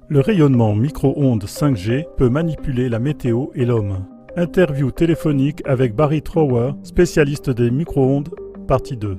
Le rayonnement micro-ondes 5G peut manipuler la météo et l'homme. Interview téléphonique avec Barry Trower, spécialiste des micro-ondes, partie 2.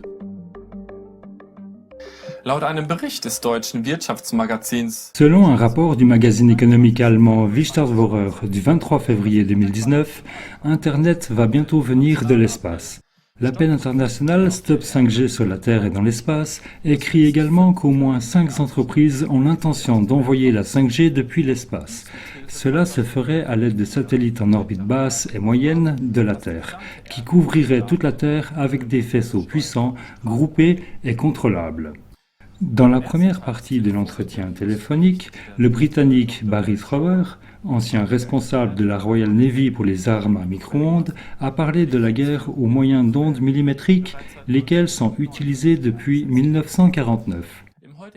Selon un rapport du magazine économique allemand Wirtschaftswoche du 23 février 2019, Internet va bientôt venir de l'espace. L'appel international Stop 5G sur la Terre et dans l'espace écrit également qu'au moins 5 entreprises ont l'intention d'envoyer la 5G depuis l'espace. Cela se ferait à l'aide de satellites en orbite basse et moyenne de la Terre, qui couvriraient toute la Terre avec des faisceaux puissants, groupés et contrôlables. Dans la première partie de l'entretien téléphonique, le Britannique Barry Trower, ancien responsable de la Royal Navy pour les armes à micro-ondes, a parlé de la guerre aux moyens d'ondes millimétriques, lesquels sont utilisés depuis 1949.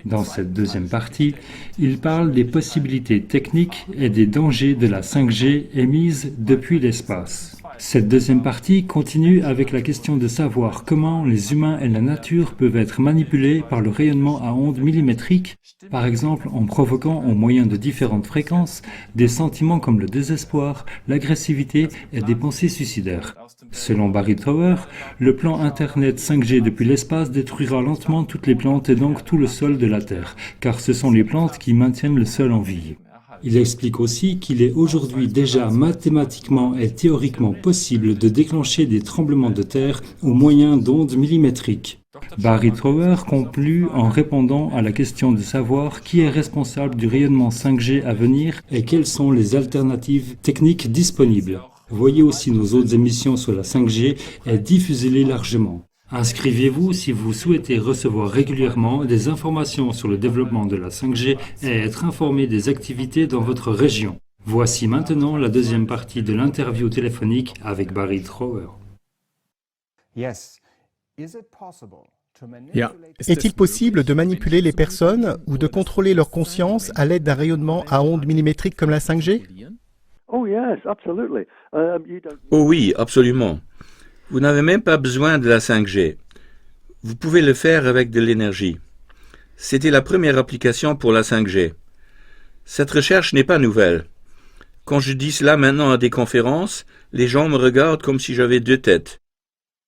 Dans cette deuxième partie, il parle des possibilités techniques et des dangers de la 5G émise depuis l'espace. Cette deuxième partie continue avec la question de savoir comment les humains et la nature peuvent être manipulés par le rayonnement à ondes millimétriques, par exemple en provoquant au moyen de différentes fréquences des sentiments comme le désespoir, l'agressivité et des pensées suicidaires. Selon Barry Trower, le plan Internet 5G depuis l'espace détruira lentement toutes les plantes et donc tout le sol de la Terre, car ce sont les plantes qui maintiennent le sol en vie. Il explique aussi qu'il est aujourd'hui déjà mathématiquement et théoriquement possible de déclencher des tremblements de terre au moyen d'ondes millimétriques. Barry Trower conclut en répondant à la question de savoir qui est responsable du rayonnement 5G à venir et quelles sont les alternatives techniques disponibles. Voyez aussi nos autres émissions sur la 5G et diffusez-les largement. Inscrivez-vous si vous souhaitez recevoir régulièrement des informations sur le développement de la 5G et être informé des activités dans votre région. Voici maintenant la deuxième partie de l'interview téléphonique avec Barry Trower. Est-il possible de manipuler les personnes ou de contrôler leur conscience à l'aide d'un rayonnement à ondes millimétriques comme la 5G? Oh oui, absolument. Vous n'avez même pas besoin de la 5G. Vous pouvez le faire avec de l'énergie. C'était la première application pour la 5G. Cette recherche n'est pas nouvelle. Quand je dis cela maintenant à des conférences, les gens me regardent comme si j'avais deux têtes.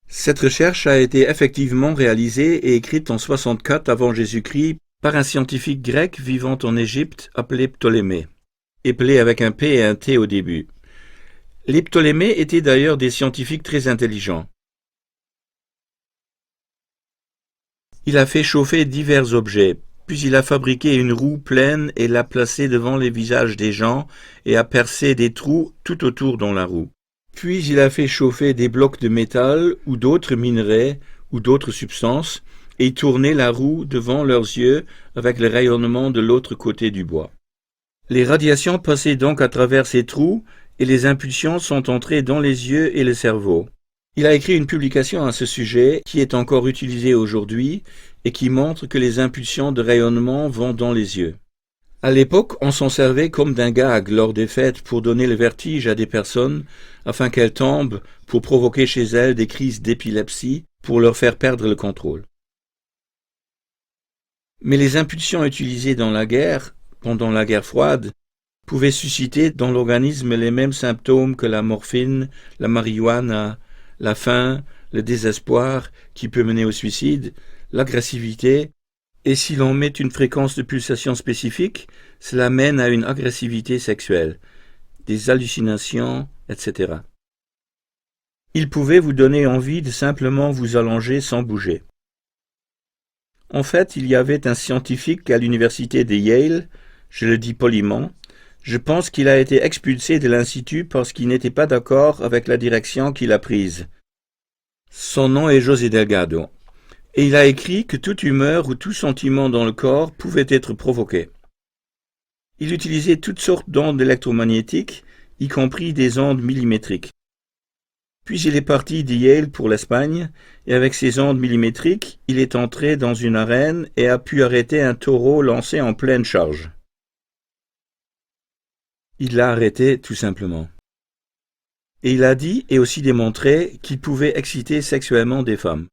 Cette recherche a été effectivement réalisée et écrite en 64 avant Jésus-Christ par un scientifique grec vivant en Égypte appelé Ptolémée, épelé avec un P et un T au début. Les Ptolémées étaient d'ailleurs des scientifiques très intelligents. Il a fait chauffer divers objets, puis il a fabriqué une roue pleine et l'a placée devant les visages des gens et a percé des trous tout autour dans la roue. Puis il a fait chauffer des blocs de métal ou d'autres minerais ou d'autres substances et tourné la roue devant leurs yeux avec le rayonnement de l'autre côté du bois. Les radiations passaient donc à travers ces trous et les impulsions sont entrées dans les yeux et le cerveau. Il a écrit une publication à ce sujet qui est encore utilisée aujourd'hui et qui montre que les impulsions de rayonnement vont dans les yeux. À l'époque, on s'en servait comme d'un gag lors des fêtes pour donner le vertige à des personnes afin qu'elles tombent pour provoquer chez elles des crises d'épilepsie pour leur faire perdre le contrôle. Mais les impulsions utilisées dans la guerre, pendant la guerre froide, pouvaient susciter dans l'organisme les mêmes symptômes que la morphine, la marijuana, la faim, le désespoir qui peut mener au suicide, l'agressivité, et si l'on met une fréquence de pulsation spécifique, cela mène à une agressivité sexuelle, des hallucinations, etc. Il pouvait vous donner envie de simplement vous allonger sans bouger. En fait, il y avait un scientifique à l'université de Yale, je le dis poliment, je pense qu'il a été expulsé de l'institut parce qu'il n'était pas d'accord avec la direction qu'il a prise. Son nom est José Delgado, et il a écrit que toute humeur ou tout sentiment dans le corps pouvait être provoqué. Il utilisait toutes sortes d'ondes électromagnétiques, y compris des ondes millimétriques. Puis il est parti de Yale pour l'Espagne, et avec ces ondes millimétriques, il est entré dans une arène et a pu arrêter un taureau lancé en pleine charge. Il l'a arrêté tout simplement. Et il a dit et aussi démontré qu'il pouvait exciter sexuellement des femmes.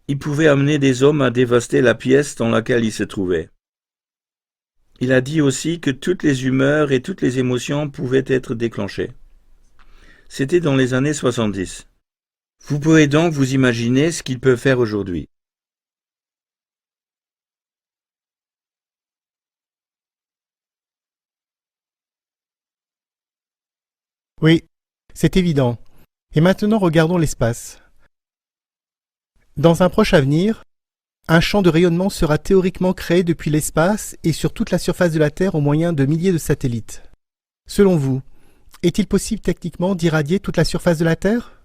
Il pouvait amener des hommes à dévaster la pièce dans laquelle ils se trouvaient. Il a dit aussi que toutes les humeurs et toutes les émotions pouvaient être déclenchées. C'était dans les années 70. Vous pouvez donc vous imaginer ce qu'il peut faire aujourd'hui. Oui, c'est évident. Et maintenant regardons l'espace. Dans un proche avenir, un champ de rayonnement sera théoriquement créé depuis l'espace et sur toute la surface de la Terre au moyen de milliers de satellites. Selon vous, est-il possible techniquement d'irradier toute la surface de la Terre ?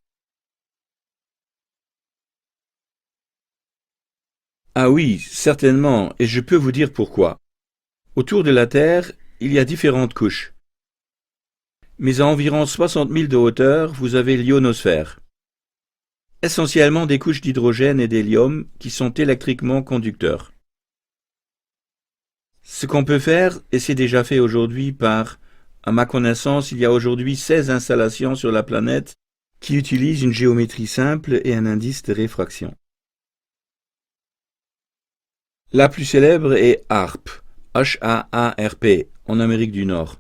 Ah oui, certainement, et je peux vous dire pourquoi. Autour de la Terre, il y a différentes couches. Mais à environ 60 000 de hauteur, vous avez l'ionosphère. Essentiellement des couches d'hydrogène et d'hélium qui sont électriquement conducteurs. Ce qu'on peut faire, et c'est déjà fait aujourd'hui par, à ma connaissance, il y a aujourd'hui 16 installations sur la planète qui utilisent une géométrie simple et un indice de réfraction. La plus célèbre est HAARP, H-A-A-R-P, en Amérique du Nord.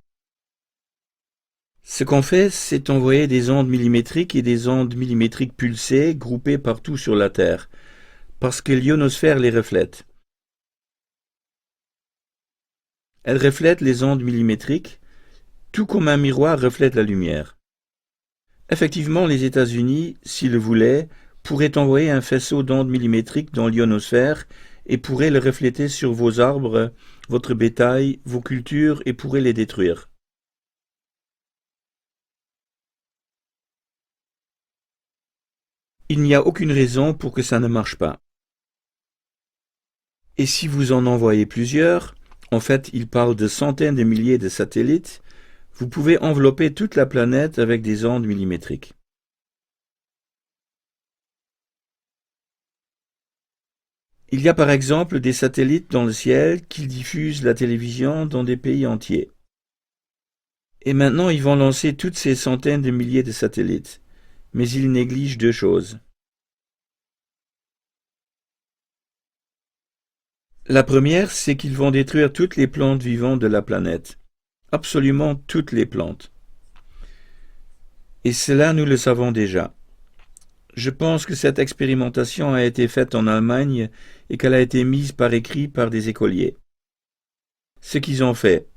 Ce qu'on fait, c'est envoyer des ondes millimétriques et des ondes millimétriques pulsées groupées partout sur la Terre, parce que l'ionosphère les reflète. Elle reflète les ondes millimétriques, tout comme un miroir reflète la lumière. Effectivement, les États-Unis, s'ils le voulaient, pourraient envoyer un faisceau d'ondes millimétriques dans l'ionosphère et pourraient le refléter sur vos arbres, votre bétail, vos cultures et pourraient les détruire. Il n'y a aucune raison pour que ça ne marche pas. Et si vous en envoyez plusieurs, en fait il parle de centaines de milliers de satellites, vous pouvez envelopper toute la planète avec des ondes millimétriques. Il y a par exemple des satellites dans le ciel qui diffusent la télévision dans des pays entiers. Et maintenant ils vont lancer toutes ces centaines de milliers de satellites. Mais ils négligent deux choses. La première, c'est qu'ils vont détruire toutes les plantes vivantes de la planète. Absolument toutes les plantes. Et cela, nous le savons déjà. Je pense que cette expérimentation a été faite en Allemagne et qu'elle a été mise par écrit par des écoliers. Ce qu'ils ont fait,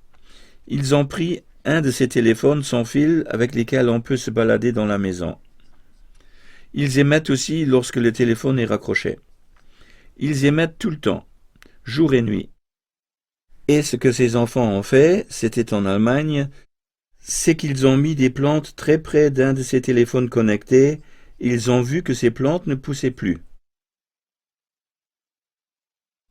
ils ont pris un de ces téléphones sans fil avec lesquels on peut se balader dans la maison. Ils émettent aussi lorsque le téléphone est raccroché. Ils émettent tout le temps, jour et nuit. Et ce que ces enfants ont fait, c'était en Allemagne, c'est qu'ils ont mis des plantes très près d'un de ces téléphones connectés et ils ont vu que ces plantes ne poussaient plus.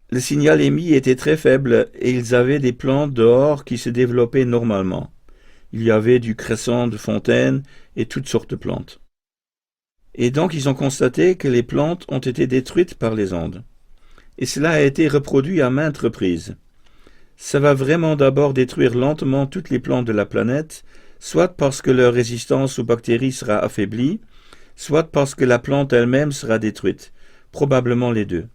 Le signal émis était très faible et ils avaient des plantes dehors qui se développaient normalement. Il y avait du cresson de fontaine et toutes sortes de plantes. Et donc ils ont constaté que les plantes ont été détruites par les ondes. Et cela a été reproduit à maintes reprises. Ça va vraiment d'abord détruire lentement toutes les plantes de la planète, soit parce que leur résistance aux bactéries sera affaiblie, soit parce que la plante elle-même sera détruite, probablement les deux.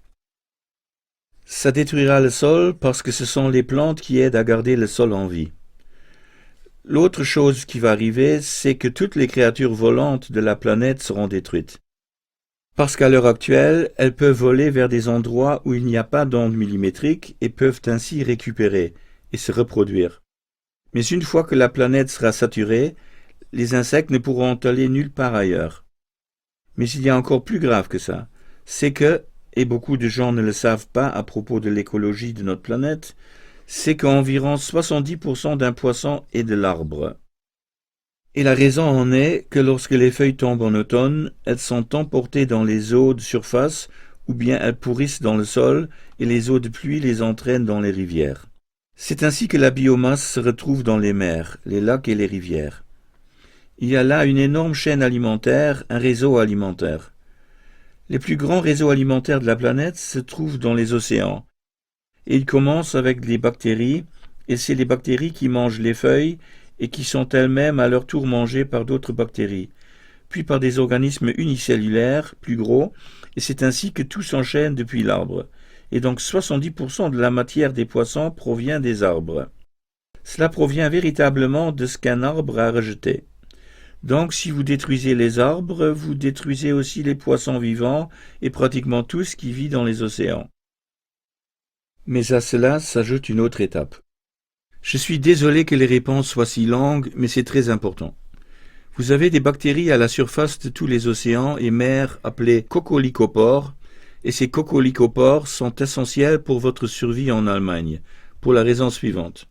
Ça détruira le sol parce que ce sont les plantes qui aident à garder le sol en vie. L'autre chose qui va arriver, c'est que toutes les créatures volantes de la planète seront détruites. Parce qu'à l'heure actuelle, elles peuvent voler vers des endroits où il n'y a pas d'ondes millimétriques et peuvent ainsi récupérer et se reproduire. Mais une fois que la planète sera saturée, les insectes ne pourront aller nulle part ailleurs. Mais il y a encore plus grave que ça, c'est que, et beaucoup de gens ne le savent pas à propos de l'écologie de notre planète, c'est qu'environ 70% d'un poisson est de l'arbre. Et la raison en est que lorsque les feuilles tombent en automne, elles sont emportées dans les eaux de surface ou bien elles pourrissent dans le sol et les eaux de pluie les entraînent dans les rivières. C'est ainsi que la biomasse se retrouve dans les mers, les lacs et les rivières. Il y a là une énorme chaîne alimentaire, un réseau alimentaire. Les plus grands réseaux alimentaires de la planète se trouvent dans les océans. Et ils commencent avec les bactéries, et c'est les bactéries qui mangent les feuilles et qui sont elles-mêmes à leur tour mangées par d'autres bactéries, puis par des organismes unicellulaires, plus gros, et c'est ainsi que tout s'enchaîne depuis l'arbre. et donc 70% de la matière des poissons provient des arbres. Cela provient véritablement de ce qu'un arbre a rejeté. Donc si vous détruisez les arbres, vous détruisez aussi les poissons vivants et pratiquement tout ce qui vit dans les océans. Mais à cela s'ajoute une autre étape. Je suis désolé que les réponses soient si longues, mais c'est très important. Vous avez des bactéries à la surface de tous les océans et mers appelées coccolycopores, et ces coccolycopores sont essentiels pour votre survie en Allemagne, pour la raison suivante.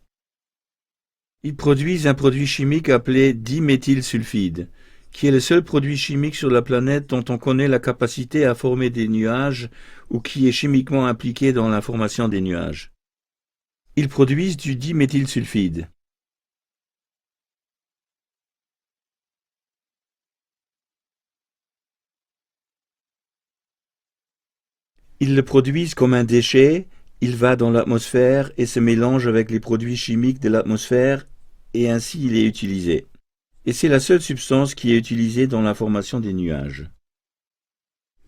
Ils produisent un produit chimique appelé diméthylsulfide, qui est le seul produit chimique sur la planète dont on connaît la capacité à former des nuages ou qui est chimiquement impliqué dans la formation des nuages. Ils produisent du diméthylsulfide. Ils le produisent comme un déchet, il va dans l'atmosphère et se mélange avec les produits chimiques de l'atmosphère et ainsi il est utilisé. Et c'est la seule substance qui est utilisée dans la formation des nuages.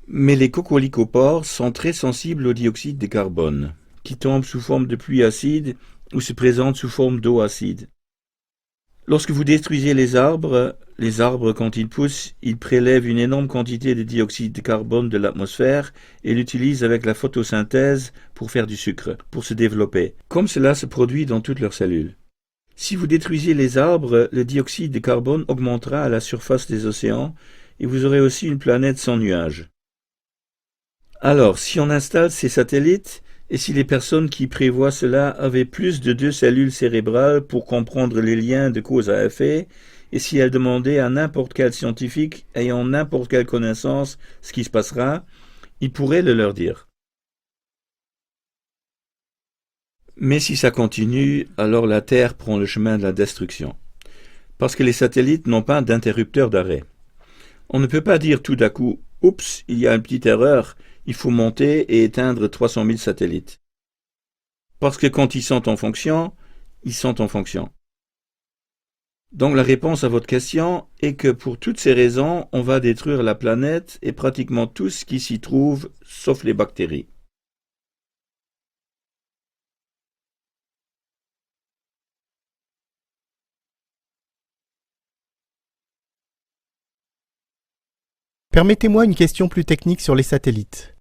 Mais les coccolycopores sont très sensibles au dioxyde de carbone, qui tombe sous forme de pluie acide ou se présente sous forme d'eau acide. Lorsque vous détruisez les arbres quand ils poussent, ils prélèvent une énorme quantité de dioxyde de carbone de l'atmosphère et l'utilisent avec la photosynthèse pour faire du sucre, pour se développer, comme cela se produit dans toutes leurs cellules. Si vous détruisez les arbres, le dioxyde de carbone augmentera à la surface des océans et vous aurez aussi une planète sans nuages. Alors, si on installe ces satellites, et si les personnes qui prévoient cela avaient plus de 2 cellules cérébrales pour comprendre les liens de cause à effet, et si elles demandaient à n'importe quel scientifique ayant n'importe quelle connaissance ce qui se passera, ils pourraient le leur dire. Mais si ça continue, alors la Terre prend le chemin de la destruction. Parce que les satellites n'ont pas d'interrupteur d'arrêt. On ne peut pas dire tout à coup « Oups, il y a une petite erreur », il faut monter et éteindre 300 000 satellites. Parce que quand ils sont en fonction, ils sont en fonction. Donc la réponse à votre question est que pour toutes ces raisons, on va détruire la planète et pratiquement tout ce qui s'y trouve, sauf les bactéries. Permettez-moi une question plus technique sur les satellites.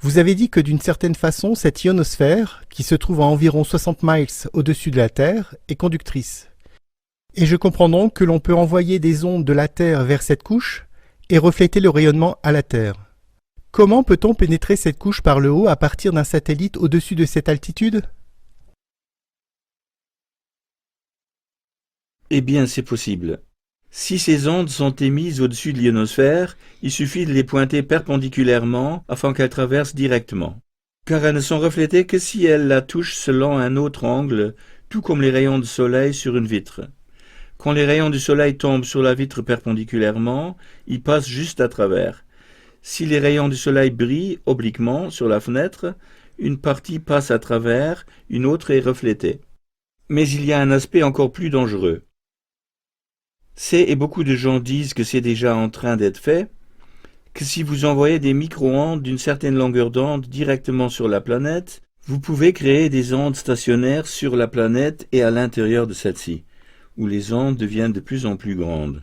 Vous avez dit que d'une certaine façon, cette ionosphère, qui se trouve à environ 60 miles au-dessus de la Terre, est conductrice. Et je comprends donc que l'on peut envoyer des ondes de la Terre vers cette couche et refléter le rayonnement à la Terre. Comment peut-on pénétrer cette couche par le haut à partir d'un satellite au-dessus de cette altitude ? Eh bien, c'est possible. Si ces ondes sont émises au-dessus de l'ionosphère, il suffit de les pointer perpendiculairement afin qu'elles traversent directement. Car elles ne sont reflétées que si elles la touchent selon un autre angle, tout comme les rayons du soleil sur une vitre. Quand les rayons du soleil tombent sur la vitre perpendiculairement, ils passent juste à travers. Si les rayons du soleil brillent obliquement sur la fenêtre, une partie passe à travers, une autre est reflétée. Mais il y a un aspect encore plus dangereux. Et beaucoup de gens disent que c'est déjà en train d'être fait, que si vous envoyez des micro-ondes d'une certaine longueur d'onde directement sur la planète, vous pouvez créer des ondes stationnaires sur la planète et à l'intérieur de celle-ci, où les ondes deviennent de plus en plus grandes.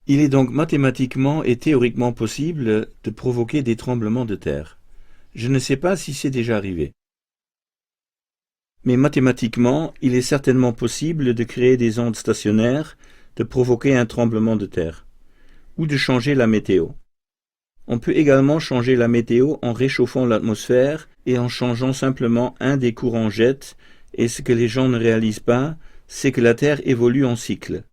Il est donc mathématiquement et théoriquement possible de provoquer des tremblements de terre. Je ne sais pas si c'est déjà arrivé. Mais mathématiquement, il est certainement possible de créer des ondes stationnaires, de provoquer un tremblement de terre, ou de changer la météo. On peut également changer la météo en réchauffant l'atmosphère et en changeant simplement un des courants jets, et ce que les gens ne réalisent pas, c'est que la Terre évolue en cycle.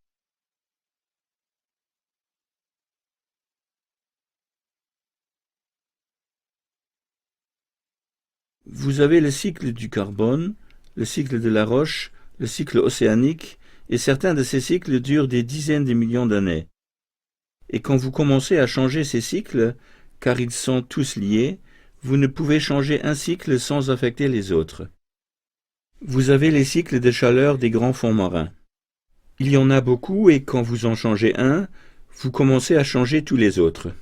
Vous avez le cycle du carbone, le cycle de la roche, le cycle océanique, et certains de ces cycles durent des dizaines de millions d'années. Et quand vous commencez à changer ces cycles, car ils sont tous liés, vous ne pouvez changer un cycle sans affecter les autres. Vous avez les cycles de chaleur des grands fonds marins. Il y en a beaucoup et quand vous en changez un, vous commencez à changer tous les autres.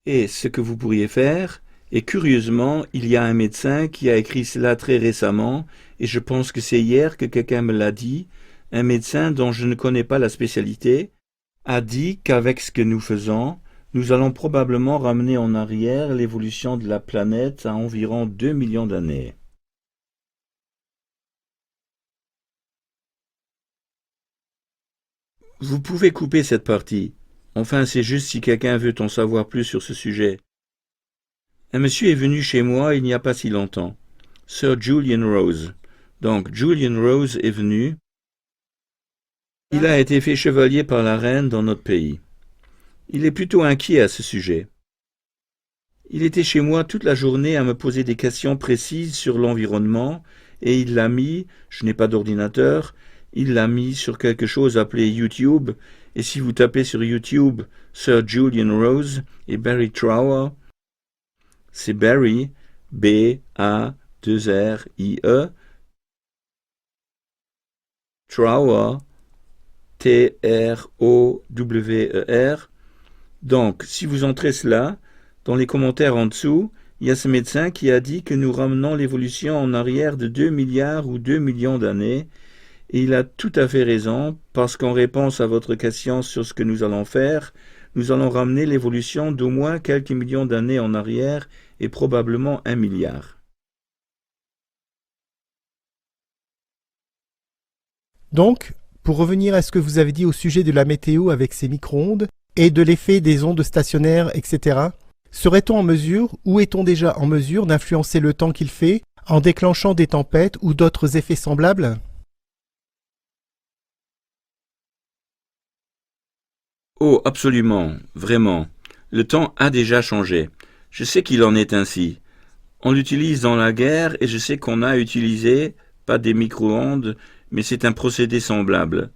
Et ce que vous pourriez faire, et curieusement, il y a un médecin qui a écrit cela très récemment, et je pense que c'est hier que quelqu'un me l'a dit, un médecin dont je ne connais pas la spécialité, a dit qu'avec ce que nous faisons, nous allons probablement ramener en arrière l'évolution de la planète à environ 2 millions d'années. Vous pouvez couper cette partie. Enfin, c'est juste si quelqu'un veut en savoir plus sur ce sujet. Un monsieur est venu chez moi il n'y a pas si longtemps. Sir Julian Rose. Donc, Julian Rose est venu. Il a été fait chevalier par la reine dans notre pays. Il est plutôt inquiet à ce sujet. Il était chez moi toute la journée à me poser des questions précises sur l'environnement, et il l'a mis, je n'ai pas d'ordinateur, il l'a mis sur quelque chose appelé YouTube, et si vous tapez sur YouTube Sir Julian Rose et Barry Trower, c'est Barry, B-A-2-R-I-E, Trower, T-R-O-W-E-R. Donc, si vous entrez cela, dans les commentaires en dessous, il y a ce médecin qui a dit que nous ramenons l'évolution en arrière de 2 milliards ou 2 millions d'années, et il a tout à fait raison, parce qu'en réponse à votre question sur ce que nous allons faire, nous allons ramener l'évolution d'au moins quelques millions d'années en arrière, et probablement 1 milliard. Donc, pour revenir à ce que vous avez dit au sujet de la météo avec ces micro-ondes, et de l'effet des ondes stationnaires, etc., serait-on en mesure, ou est-on déjà en mesure d'influencer le temps qu'il fait, en déclenchant des tempêtes ou d'autres effets semblables? Oh, absolument, vraiment. Le temps a déjà changé. Je sais qu'il en est ainsi. On l'utilise dans la guerre et je sais qu'on a utilisé, pas des micro-ondes, mais c'est un procédé semblable.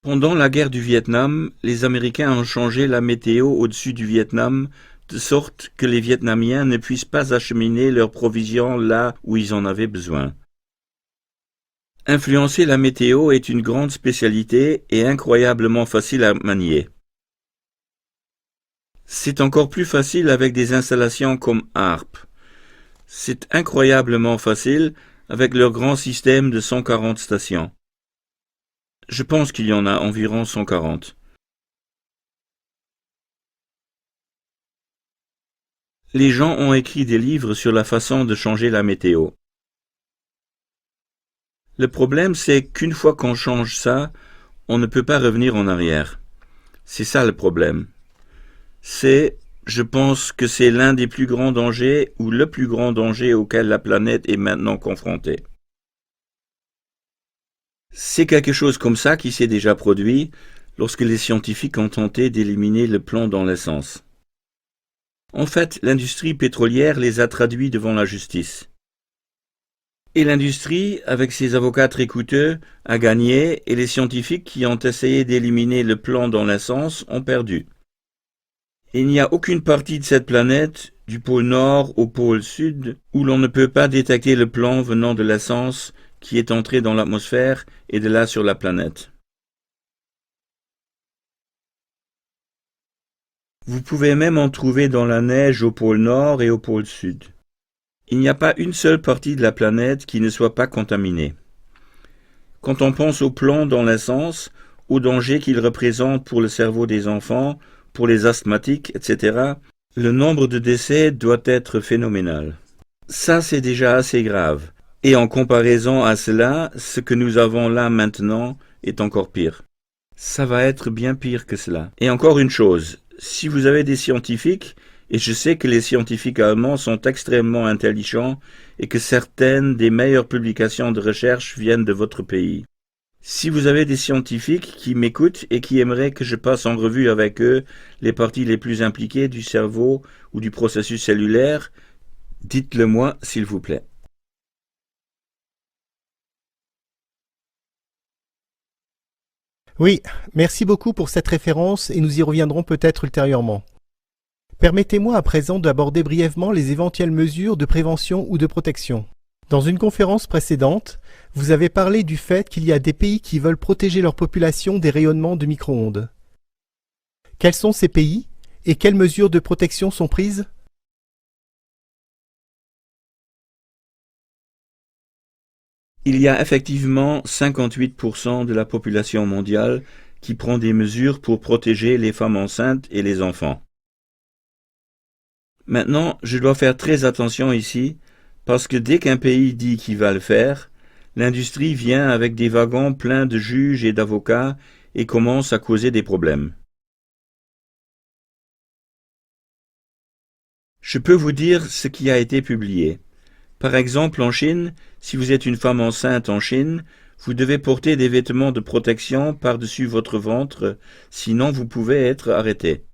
Pendant la guerre du Vietnam, les Américains ont changé la météo au-dessus du Vietnam, de sorte que les Vietnamiens ne puissent pas acheminer leurs provisions là où ils en avaient besoin. Influencer la météo est une grande spécialité et incroyablement facile à manier. C'est encore plus facile avec des installations comme HAARP. C'est incroyablement facile avec leur grand système de 140 stations. Je pense qu'il y en a environ 140. Les gens ont écrit des livres sur la façon de changer la météo. Le problème, c'est qu'une fois qu'on change ça, on ne peut pas revenir en arrière. C'est ça le problème. Je pense que c'est l'un des plus grands dangers ou le plus grand danger auquel la planète est maintenant confrontée. C'est quelque chose comme ça qui s'est déjà produit lorsque les scientifiques ont tenté d'éliminer le plomb dans l'essence. En fait, l'industrie pétrolière les a traduits devant la justice. Et l'industrie, avec ses avocats très coûteux, a gagné et les scientifiques qui ont essayé d'éliminer le plomb dans l'essence ont perdu. Il n'y a aucune partie de cette planète, du pôle nord au pôle sud, où l'on ne peut pas détecter le plomb venant de l'essence qui est entré dans l'atmosphère et de là sur la planète. Vous pouvez même en trouver dans la neige au pôle nord et au pôle sud. Il n'y a pas une seule partie de la planète qui ne soit pas contaminée. Quand on pense au plomb dans l'essence, au danger qu'il représente pour le cerveau des enfants, pour les asthmatiques, etc., le nombre de décès doit être phénoménal. Ça, c'est déjà assez grave. Et en comparaison à cela, ce que nous avons là maintenant est encore pire. Ça va être bien pire que cela. Et encore une chose, si vous avez des scientifiques, et je sais que les scientifiques allemands sont extrêmement intelligents et que certaines des meilleures publications de recherche viennent de votre pays. Si vous avez des scientifiques qui m'écoutent et qui aimeraient que je passe en revue avec eux les parties les plus impliquées du cerveau ou du processus cellulaire, dites-le moi s'il vous plaît. Oui, merci beaucoup pour cette référence et nous y reviendrons peut-être ultérieurement. Permettez-moi à présent d'aborder brièvement les éventuelles mesures de prévention ou de protection. Dans une conférence précédente, vous avez parlé du fait qu'il y a des pays qui veulent protéger leur population des rayonnements de micro-ondes. Quels sont ces pays Et quelles mesures de protection sont prises? Il y a effectivement 58% de la population mondiale qui prend des mesures pour protéger les femmes enceintes et les enfants. Maintenant, je dois faire très attention ici, parce que dès qu'un pays dit qu'il va le faire, l'industrie vient avec des wagons pleins de juges et d'avocats et commence à causer des problèmes. Je peux vous dire ce qui a été publié. Par exemple, en Chine, si vous êtes une femme enceinte en Chine, vous devez porter des vêtements de protection par-dessus votre ventre, sinon vous pouvez être arrêté.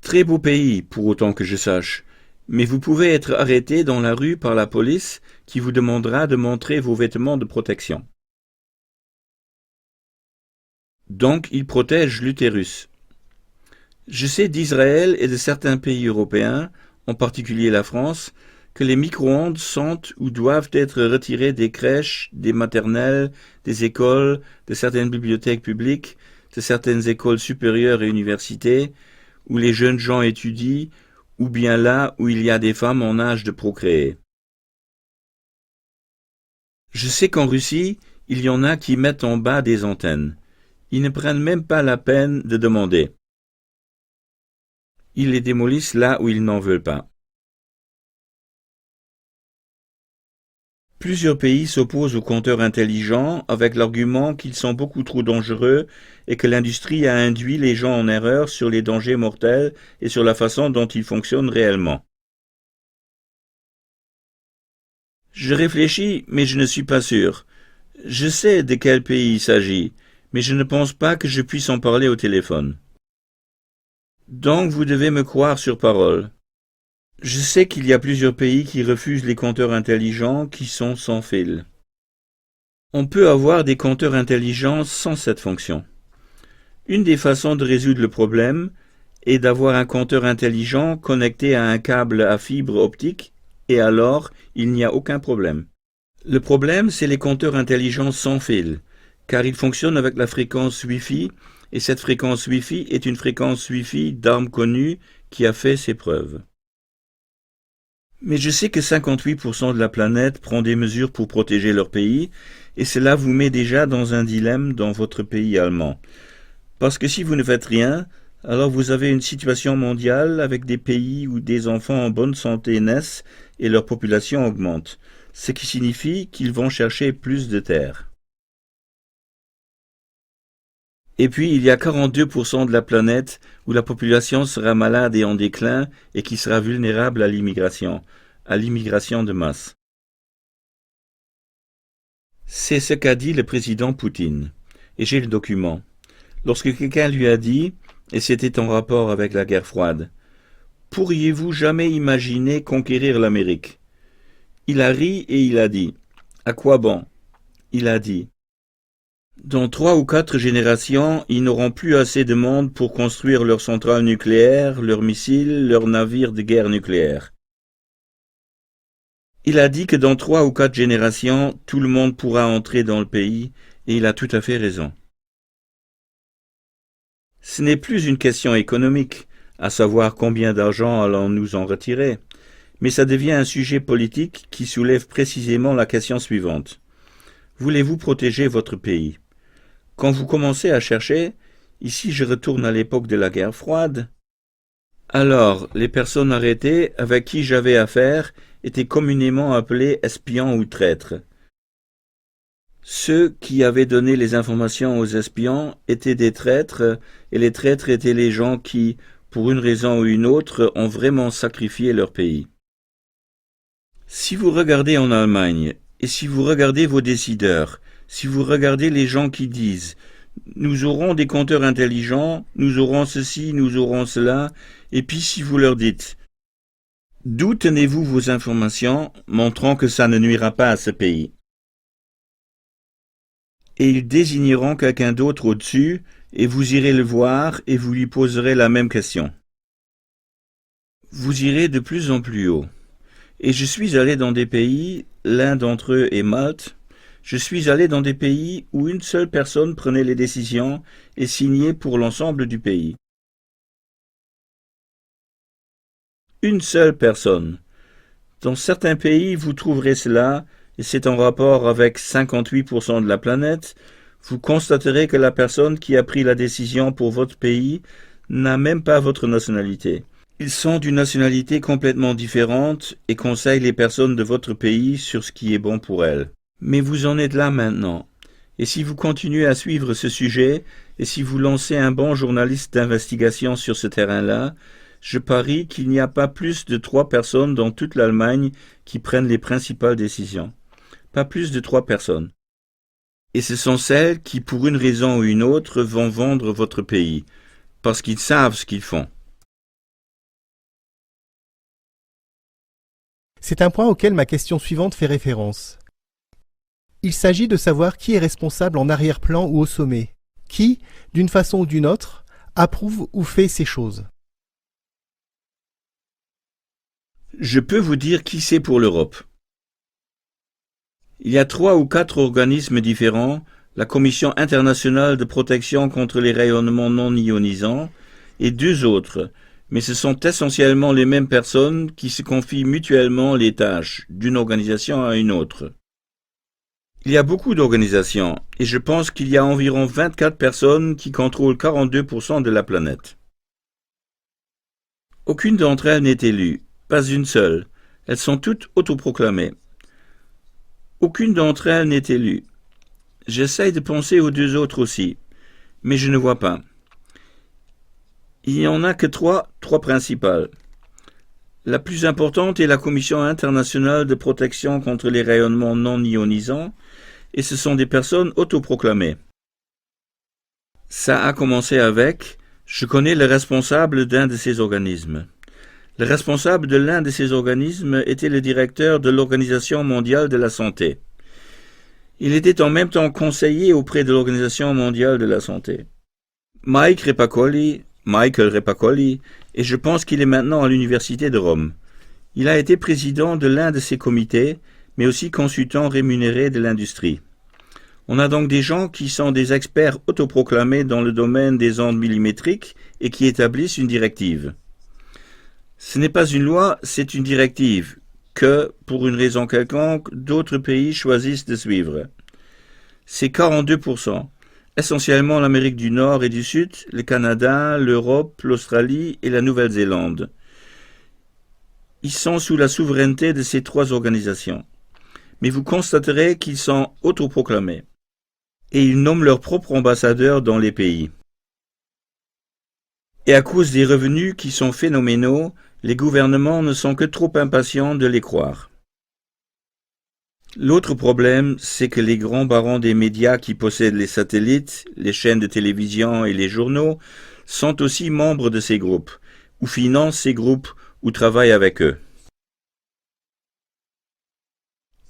Très beau pays, pour autant que je sache, mais vous pouvez être arrêté dans la rue par la police qui vous demandera de montrer vos vêtements de protection. Donc, il protège l'utérus. Je sais d'Israël et de certains pays européens, en particulier la France, que les micro-ondes sont ou doivent être retirés des crèches, des maternelles, des écoles, de certaines bibliothèques publiques, de certaines écoles supérieures et universités, où les jeunes gens étudient, ou bien là où il y a des femmes en âge de procréer. Je sais qu'en Russie, il y en a qui mettent en bas des antennes. Ils ne prennent même pas la peine de demander. Ils les démolissent là où ils n'en veulent pas. Plusieurs pays s'opposent aux compteurs intelligents avec l'argument qu'ils sont beaucoup trop dangereux et que l'industrie a induit les gens en erreur sur les dangers mortels et sur la façon dont ils fonctionnent réellement. Je réfléchis, mais je ne suis pas sûr. Je sais de quel pays il s'agit, mais je ne pense pas que je puisse en parler au téléphone. Donc vous devez me croire sur parole. Je sais qu'il y a plusieurs pays qui refusent les compteurs intelligents qui sont sans fil. On peut avoir des compteurs intelligents sans cette fonction. Une des façons de résoudre le problème est d'avoir un compteur intelligent connecté à un câble à fibre optique et alors il n'y a aucun problème. Le problème, c'est les compteurs intelligents sans fil, car ils fonctionnent avec la fréquence Wi-Fi et cette fréquence Wi-Fi est une fréquence Wi-Fi d'armes connues qui a fait ses preuves. Mais je sais que 58% de la planète prend des mesures pour protéger leur pays, et cela vous met déjà dans un dilemme dans votre pays allemand. Parce que si vous ne faites rien, alors vous avez une situation mondiale avec des pays où des enfants en bonne santé naissent et leur population augmente, ce qui signifie qu'ils vont chercher plus de terre. Et puis il y a 42% de la planète où la population sera malade et en déclin et qui sera vulnérable à l'immigration de masse. C'est ce qu'a dit le président Poutine, et j'ai le document. Lorsque quelqu'un lui a dit, et c'était en rapport avec la guerre froide, « Pourriez-vous jamais imaginer conquérir l'Amérique ?» Il a ri et il a dit, « À quoi bon ?» Il a dit, dans 3 ou 4 générations, ils n'auront plus assez de monde pour construire leurs centrales nucléaires, leurs missiles, leurs navires de guerre nucléaire. Il a dit que dans 3 ou 4 générations, tout le monde pourra entrer dans le pays, et il a tout à fait raison. Ce n'est plus une question économique, à savoir combien d'argent allons-nous en retirer, mais ça devient un sujet politique qui soulève précisément la question suivante. Voulez-vous protéger votre pays ? Quand vous commencez à chercher, ici je retourne à l'époque de la guerre froide, alors les personnes arrêtées avec qui j'avais affaire étaient communément appelés espions ou traîtres. Ceux qui avaient donné les informations aux espions étaient des traîtres, et les traîtres étaient les gens qui, pour une raison ou une autre, ont vraiment sacrifié leur pays. Si vous regardez en Allemagne, et si vous regardez vos décideurs, si vous regardez les gens qui disent « nous aurons des compteurs intelligents, nous aurons ceci, nous aurons cela », et puis si vous leur dites « d'où tenez-vous vos informations, montrant que ça ne nuira pas à ce pays ?» Et ils désigneront quelqu'un d'autre au-dessus, et vous irez le voir et vous lui poserez la même question. Vous irez de plus en plus haut. Et je suis allé dans des pays, l'un d'entre eux est Malte, je suis allé dans des pays où une seule personne prenait les décisions et signait pour l'ensemble du pays. Une seule personne. Dans certains pays, vous trouverez cela, et c'est en rapport avec 58% de la planète. Vous constaterez que la personne qui a pris la décision pour votre pays n'a même pas votre nationalité. Ils sont d'une nationalité complètement différente et conseillent les personnes de votre pays sur ce qui est bon pour elles. Mais vous en êtes là maintenant. Et si vous continuez à suivre ce sujet, et si vous lancez un bon journaliste d'investigation sur ce terrain-là, je parie qu'il n'y a pas plus de 3 personnes dans toute l'Allemagne qui prennent les principales décisions. Pas plus de 3 personnes. Et ce sont celles qui, pour une raison ou une autre, vont vendre votre pays, parce qu'ils savent ce qu'ils font. C'est un point auquel ma question suivante fait référence. Il s'agit de savoir qui est responsable en arrière-plan ou au sommet, qui, d'une façon ou d'une autre, approuve ou fait ces choses. Je peux vous dire qui c'est pour l'Europe. Il y a 3 ou 4 organismes différents, la Commission internationale de protection contre les rayonnements non ionisants et 2 autres, mais ce sont essentiellement les mêmes personnes qui se confient mutuellement les tâches d'une organisation à une autre. Il y a beaucoup d'organisations, et je pense qu'il y a environ 24 personnes qui contrôlent 42% de la planète. Aucune d'entre elles n'est élue, pas une seule. Elles sont toutes autoproclamées. Aucune d'entre elles n'est élue. J'essaye de penser aux 2 autres aussi, mais je ne vois pas. Il n'y en a que 3 principales. La plus importante est la Commission internationale de protection contre les rayonnements non ionisants, et ce sont des personnes autoproclamées. Ça a commencé avec « Je connais le responsable d'un de ces organismes ». Le responsable de l'un de ces organismes était le directeur de l'Organisation mondiale de la santé. Il était en même temps conseiller auprès de l'Organisation mondiale de la santé. Michael Repacoli, et je pense qu'il est maintenant à l'Université de Rome. Il a été président de l'un de ces comités, mais aussi consultant rémunéré de l'industrie. On a donc des gens qui sont des experts autoproclamés dans le domaine des ondes millimétriques et qui établissent une directive. Ce n'est pas une loi, c'est une directive que, pour une raison quelconque, d'autres pays choisissent de suivre. C'est 42%, essentiellement l'Amérique du Nord et du Sud, le Canada, l'Europe, l'Australie et la Nouvelle-Zélande. Ils sont sous la souveraineté de ces 3 organisations. Mais vous constaterez qu'ils sont autoproclamés. Et ils nomment leurs propres ambassadeurs dans les pays. Et à cause des revenus qui sont phénoménaux, les gouvernements ne sont que trop impatients de les croire. L'autre problème, c'est que les grands barons des médias qui possèdent les satellites, les chaînes de télévision et les journaux sont aussi membres de ces groupes, ou financent ces groupes, ou travaillent avec eux.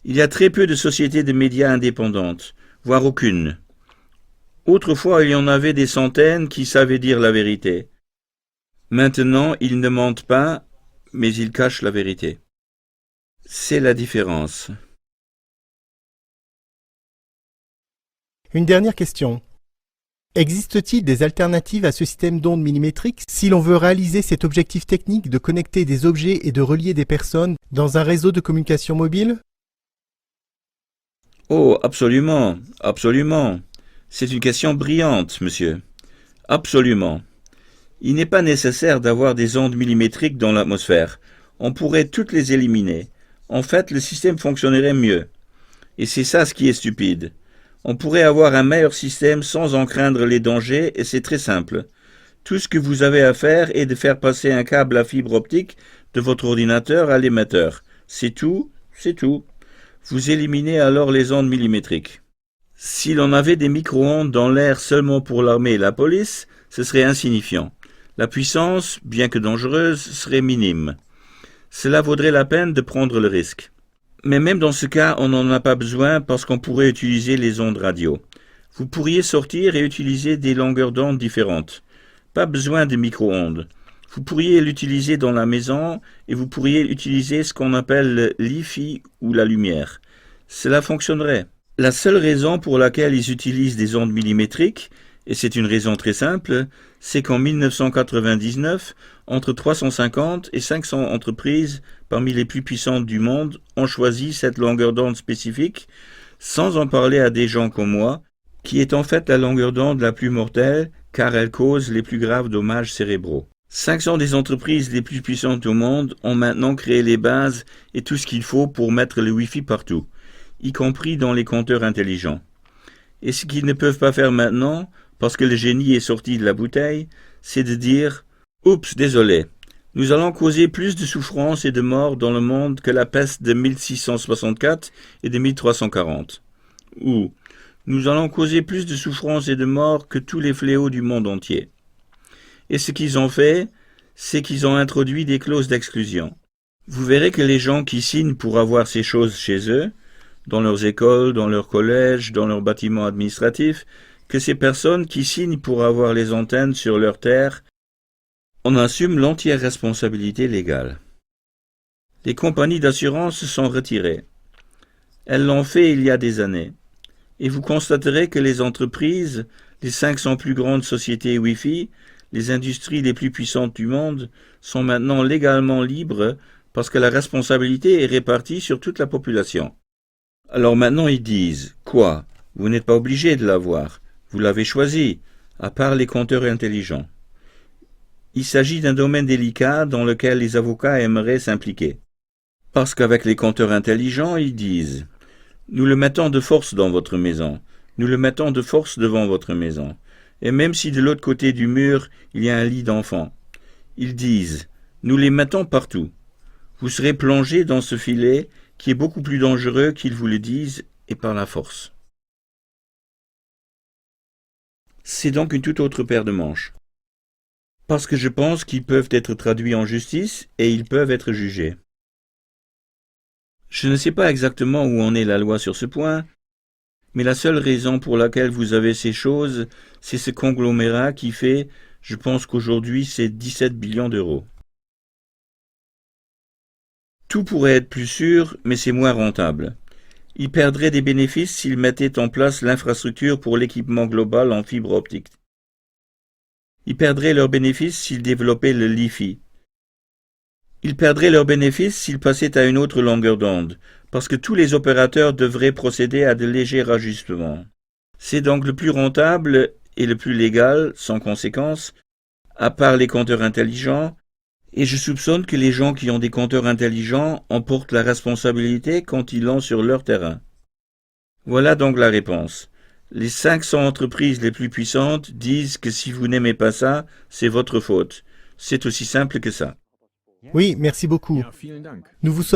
Il y a très peu de sociétés de médias indépendantes, voire aucune. Autrefois, il y en avait des centaines qui savaient dire la vérité. Maintenant, ils ne mentent pas, mais ils cachent la vérité. C'est la différence. Une dernière question. Existe-t-il des alternatives à ce système d'ondes millimétriques si l'on veut réaliser cet objectif technique de connecter des objets et de relier des personnes dans un réseau de communication mobile? Oh, absolument, absolument. C'est une question brillante, monsieur. Absolument. Il n'est pas nécessaire d'avoir des ondes millimétriques dans l'atmosphère. On pourrait toutes les éliminer. En fait, le système fonctionnerait mieux. Et c'est ça ce qui est stupide. On pourrait avoir un meilleur système sans en craindre les dangers, et c'est très simple. Tout ce que vous avez à faire est de faire passer un câble à fibre optique de votre ordinateur à l'émetteur. C'est tout, c'est tout. Vous éliminez alors les ondes millimétriques. Si l'on avait des micro-ondes dans l'air seulement pour l'armée et la police, ce serait insignifiant. La puissance, bien que dangereuse, serait minime. Cela vaudrait la peine de prendre le risque. Mais même dans ce cas, on n'en a pas besoin parce qu'on pourrait utiliser les ondes radio. Vous pourriez sortir et utiliser des longueurs d'onde différentes. Pas besoin de micro-ondes. Vous pourriez l'utiliser dans la maison et vous pourriez utiliser ce qu'on appelle le Li-Fi ou la lumière. Cela fonctionnerait. La seule raison pour laquelle ils utilisent des ondes millimétriques Et c'est une raison très simple, c'est qu'en 1999, entre 350 et 500 entreprises parmi les plus puissantes du monde ont choisi cette longueur d'onde spécifique, sans en parler à des gens comme moi, qui est en fait la longueur d'onde la plus mortelle car elle cause les plus graves dommages cérébraux. 500 des entreprises les plus puissantes au monde ont maintenant créé les bases et tout ce qu'il faut pour mettre le Wi-Fi partout, y compris dans les compteurs intelligents. Et ce qu'ils ne peuvent pas faire maintenant, parce que le génie est sorti de la bouteille, c'est de dire « Oups, désolé, nous allons causer plus de souffrance et de morts dans le monde que la peste de 1664 et de 1340. » Ou « Nous allons causer plus de souffrance et de morts que tous les fléaux du monde entier. » Et ce qu'ils ont fait, c'est qu'ils ont introduit des clauses d'exclusion. Vous verrez que les gens qui signent pour avoir ces choses chez eux, dans leurs écoles, dans leurs collèges, dans leurs bâtiments administratifs, que ces personnes qui signent pour avoir les antennes sur leur terre en assument l'entière responsabilité légale. Les compagnies d'assurance se sont retirées. Elles l'ont fait il y a des années. Et vous constaterez que les entreprises, les 500 plus grandes sociétés Wi-Fi, les industries les plus puissantes du monde sont maintenant légalement libres parce que la responsabilité est répartie sur toute la population. Alors maintenant ils disent « Quoi ? Vous n'êtes pas obligé de l'avoir. Vous l'avez choisi, à part les compteurs intelligents. » Il s'agit d'un domaine délicat dans lequel les avocats aimeraient s'impliquer. Parce qu'avec les compteurs intelligents, ils disent « Nous le mettons de force dans votre maison. Nous le mettons de force devant votre maison. » Et même si de l'autre côté du mur, il y a un lit d'enfant. Ils disent « Nous les mettons partout. Vous serez plongé dans ce filet qui est beaucoup plus dangereux qu'ils vous le disent et par la force. » C'est donc une toute autre paire de manches. Parce que je pense qu'ils peuvent être traduits en justice et ils peuvent être jugés. Je ne sais pas exactement où en est la loi sur ce point, mais la seule raison pour laquelle vous avez ces choses, c'est ce conglomérat qui fait, je pense qu'aujourd'hui, c'est 17 billions d'euros. Tout pourrait être plus sûr, mais c'est moins rentable. Ils perdraient des bénéfices s'ils mettaient en place l'infrastructure pour l'équipement global en fibre optique. Ils perdraient leurs bénéfices s'ils développaient le Li-Fi. Ils perdraient leurs bénéfices s'ils passaient à une autre longueur d'onde, parce que tous les opérateurs devraient procéder à de légers ajustements. C'est donc le plus rentable et le plus légal, sans conséquence, à part les compteurs intelligents, et je soupçonne que les gens qui ont des compteurs intelligents en portent la responsabilité quand ils l'ont sur leur terrain. Voilà donc la réponse. Les 500 entreprises les plus puissantes disent que si vous n'aimez pas ça, c'est votre faute. C'est aussi simple que ça. Oui, merci beaucoup. Nous vous sommes